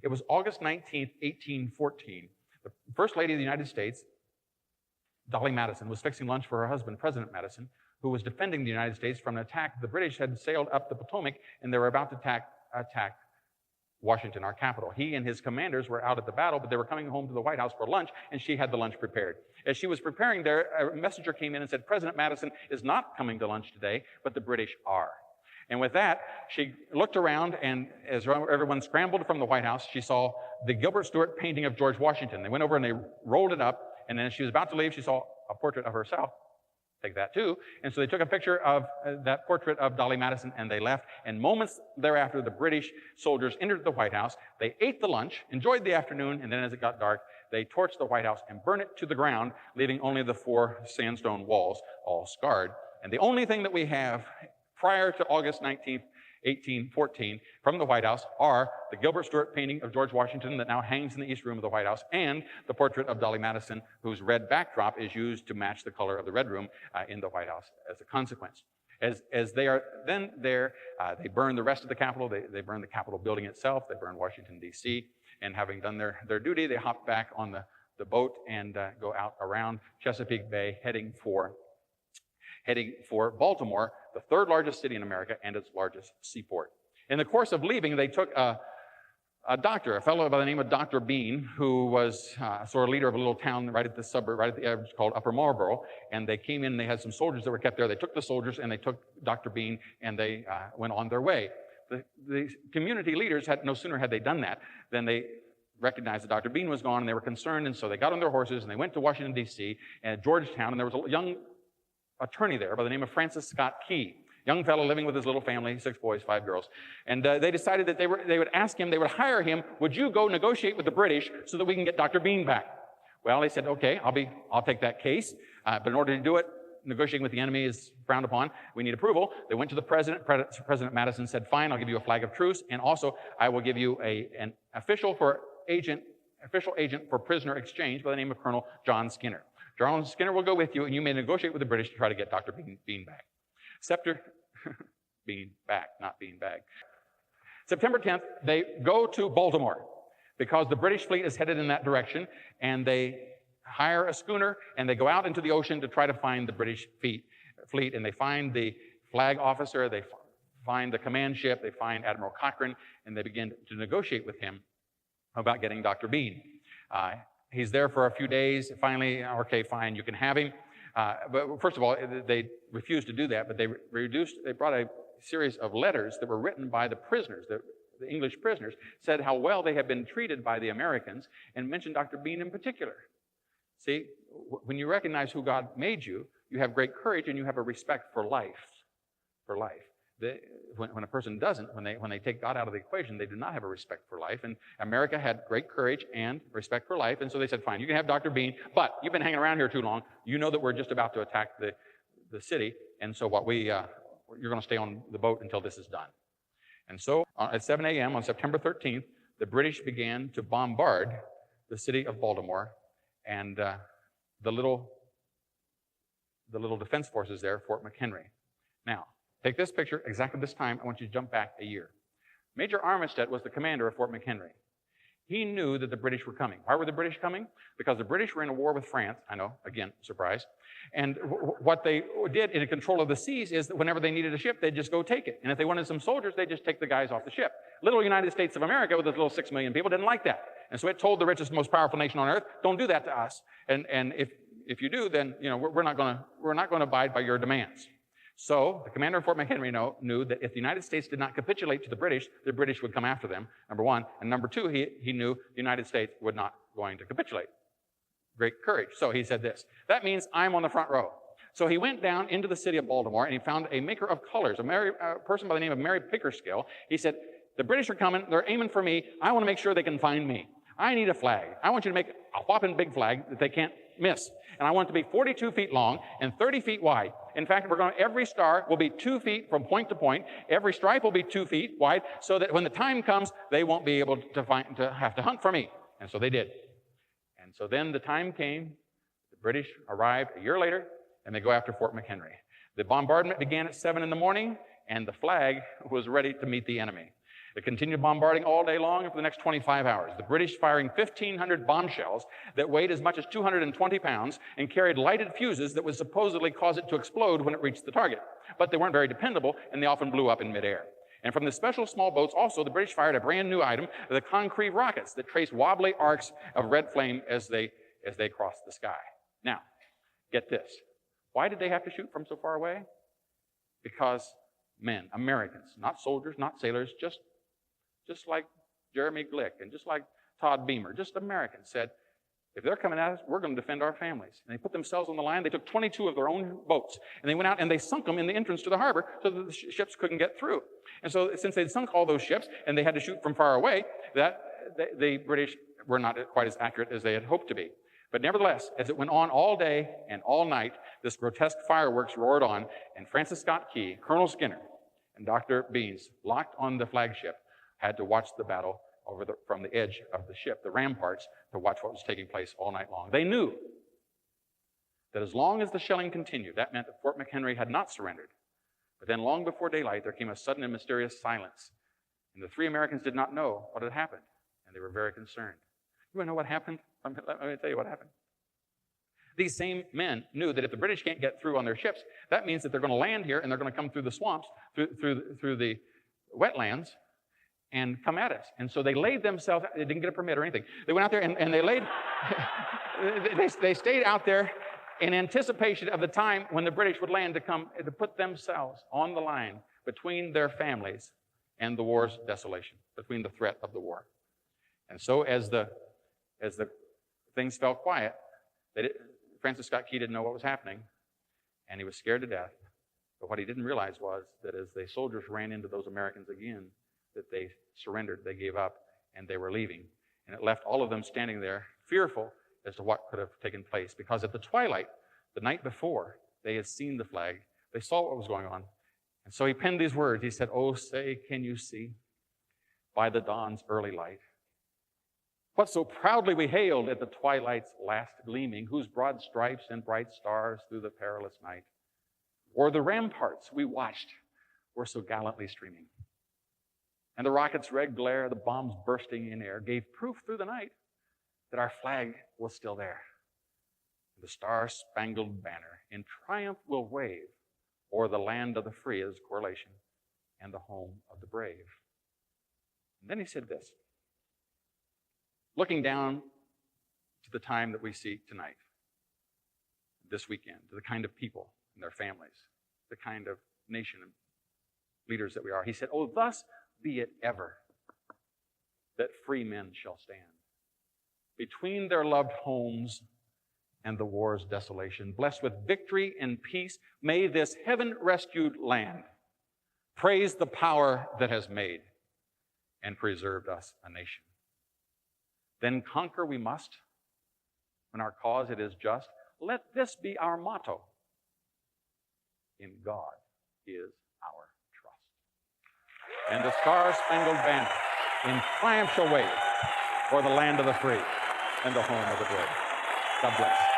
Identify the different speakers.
Speaker 1: It was August 19th, 1814. The First Lady of the United States, Dolly Madison, was fixing lunch for her husband, President Madison, who was defending the United States from an attack. The British had sailed up the Potomac, and they were about to attack Washington, our capital. He and his commanders were out at the battle, but they were coming home to the White House for lunch, and she had the lunch prepared. As she was preparing there, a messenger came in and said, President Madison is not coming to lunch today, but the British are. And with that, she looked around, and as everyone scrambled from the White House, she saw the Gilbert Stuart painting of George Washington. They went over and they rolled it up, and then as she was about to leave, she saw a portrait of herself. Take that too. And so they took a picture of that portrait of Dolly Madison, and they left. And moments thereafter, the British soldiers entered the White House. They ate the lunch, enjoyed the afternoon, and then as it got dark, they torched the White House and burned it to the ground, leaving only the 4 sandstone walls all scarred. And the only thing that we have prior to August 19th, 1814, from the White House are the Gilbert Stuart painting of George Washington that now hangs in the East Room of the White House, and the portrait of Dolly Madison, whose red backdrop is used to match the color of the Red Room in the White House as a consequence. As they are then there, they burn the rest of the Capitol. They burn the Capitol building itself. They burn Washington, D.C., and having done their duty, they hop back on the boat and go out around Chesapeake Bay, heading for Baltimore, the 3rd largest city in America and its largest seaport. In the course of leaving, they took a doctor, a fellow by the name of Dr. Bean, who was sort of leader of a little town right at the suburb, right at the edge, called Upper Marlboro. And they came in, they had some soldiers that were kept there. They took the soldiers and they took Dr. Bean, and they went on their way. The community leaders had no sooner had they done that than they recognized that Dr. Bean was gone, and they were concerned, and so they got on their horses and they went to Washington, D.C., and Georgetown, and there was a young attorney there by the name of Francis Scott Key, young fellow living with his little family, 6 boys, 5 girls. And they decided that they would ask him, they would hire him, would you go negotiate with the British so that we can get Dr. Bean back? Well, they said, okay, I'll take that case. But in order to do it, negotiating with the enemy is frowned upon. We need approval. They went to the president. President Madison said, fine, I'll give you a flag of truce, and also I will give you an official agent for prisoner exchange by the name of Colonel John Skinner. John Skinner will go with you, and you may negotiate with the British to try to get Dr. Bean back. Bean back, not bean bag. September 10th, they go to Baltimore because the British fleet is headed in that direction, and they hire a schooner, and they go out into the ocean to try to find the British fleet, and they find the flag officer, they find the command ship, they find Admiral Cochrane, and they begin to negotiate with him about getting Dr. Bean. He's there for a few days. Finally, okay, fine, you can have him. But first of all, they refused to do that, but they brought a series of letters that were written by the prisoners, the English prisoners, said how well they had been treated by the Americans, and mentioned Dr. Bean in particular. See, when you recognize who God made you, you have great courage and you have a respect for life. For life. When a person doesn't, when they take God out of the equation, they do not have a respect for life. And America had great courage and respect for life. And so they said, fine, you can have Dr. Bean, but you've been hanging around here too long. You know that we're just about to attack the city. And so you're going to stay on the boat until this is done. And so at 7 a.m. on September 13th, the British began to bombard the city of Baltimore, and the little defense forces there, Fort McHenry. Now, take this picture exactly this time. I want you to jump back a year. Major Armistead was the commander of Fort McHenry. He knew that the British were coming. Why were the British coming? Because the British were in a war with France. I know, again, surprise. And what they did in control of the seas is that whenever they needed a ship, they'd just go take it. And if they wanted some soldiers, they'd just take the guys off the ship. Little United States of America, with its little 6 million people, didn't like that. And so it told the richest, most powerful nation on earth, don't do that to us. And if you do, then we're not going to abide by your demands. So the commander of Fort McHenry knew that if the United States did not capitulate to the British would come after them, number one. And number two, he knew the United States was not going to capitulate. Great courage. So he said this, that means I'm on the front row. So he went down into the city of Baltimore, and he found a maker of colors, a person by the name of Mary Pickersgill. He said, the British are coming. They're aiming for me. I want to make sure they can find me. I need a flag. I want you to make a whopping big flag that they can't miss. And I want it to be 42 feet long and 30 feet wide. In fact, every star will be 2 feet from point to point. Every stripe will be 2 feet wide, so that when the time comes, they won't be able to have to hunt for me. And so they did. And so then the time came. The British arrived a year later, and they go after Fort McHenry. The bombardment began at 7 in the morning, and the flag was ready to meet the enemy. They continued bombarding all day long for the next 25 hours. The British firing 1,500 bombshells that weighed as much as 220 pounds and carried lighted fuses that would supposedly cause it to explode when it reached the target. But they weren't very dependable, and they often blew up in midair. And from the special small boats also, the British fired a brand new item, the concrete rockets that traced wobbly arcs of red flame as they crossed the sky. Now, get this. Why did they have to shoot from so far away? Because men, Americans, not soldiers, not sailors, just like Jeremy Glick and just like Todd Beamer, just Americans said, if they're coming at us, we're going to defend our families. And they put themselves on the line. They took 22 of their own boats, and they went out and they sunk them in the entrance to the harbor so that the ships couldn't get through. And so since they'd sunk all those ships and they had to shoot from far away, the British were not quite as accurate as they had hoped to be. But nevertheless, as it went on all day and all night, this grotesque fireworks roared on, and Francis Scott Key, Colonel Skinner, and Dr. Beans, locked on the flagship, had to watch the battle from the edge of the ship, the ramparts, to watch what was taking place all night long. They knew that as long as the shelling continued, that meant that Fort McHenry had not surrendered. But then long before daylight, there came a sudden and mysterious silence. And the three Americans did not know what had happened, and they were very concerned. You want to know what happened? Let me tell you what happened. These same men knew that if the British can't get through on their ships, that means that they're going to land here and they're going to come through the swamps, through the wetlands, and come at us. And so they laid themselves, they didn't get a permit or anything. They went out there and they laid, they stayed out there in anticipation of the time when the British would land to put themselves on the line between their families and the war's desolation, between the threat of the war. And so as the things fell quiet, Francis Scott Key didn't know what was happening, and he was scared to death. But what he didn't realize was that as the soldiers ran into those Americans again, that they surrendered, they gave up, and they were leaving. And it left all of them standing there, fearful as to what could have taken place. Because at the twilight, the night before, they had seen the flag. They saw what was going on. And so he penned these words. He said, "Oh, say, can you see by the dawn's early light what so proudly we hailed at the twilight's last gleaming, whose broad stripes and bright stars through the perilous night, or the ramparts we watched were so gallantly streaming. And the rocket's red glare, the bombs bursting in air, gave proof through the night that our flag was still there. The star-spangled banner in triumph will wave o'er the land of the free as correlation and the home of the brave." And then he said this, looking down to the time that we see tonight, this weekend, to the kind of people and their families, the kind of nation and leaders that we are. He said, "Oh, thus be it ever that free men shall stand between their loved homes and the war's desolation. Blessed with victory and peace, may this heaven-rescued land praise the power that has made and preserved us a nation. Then conquer we must, when our cause it is just. Let this be our motto: in God is our trust. And the star-spangled banner in triumph shall wave o'er the land of the free and the home of the brave." God bless.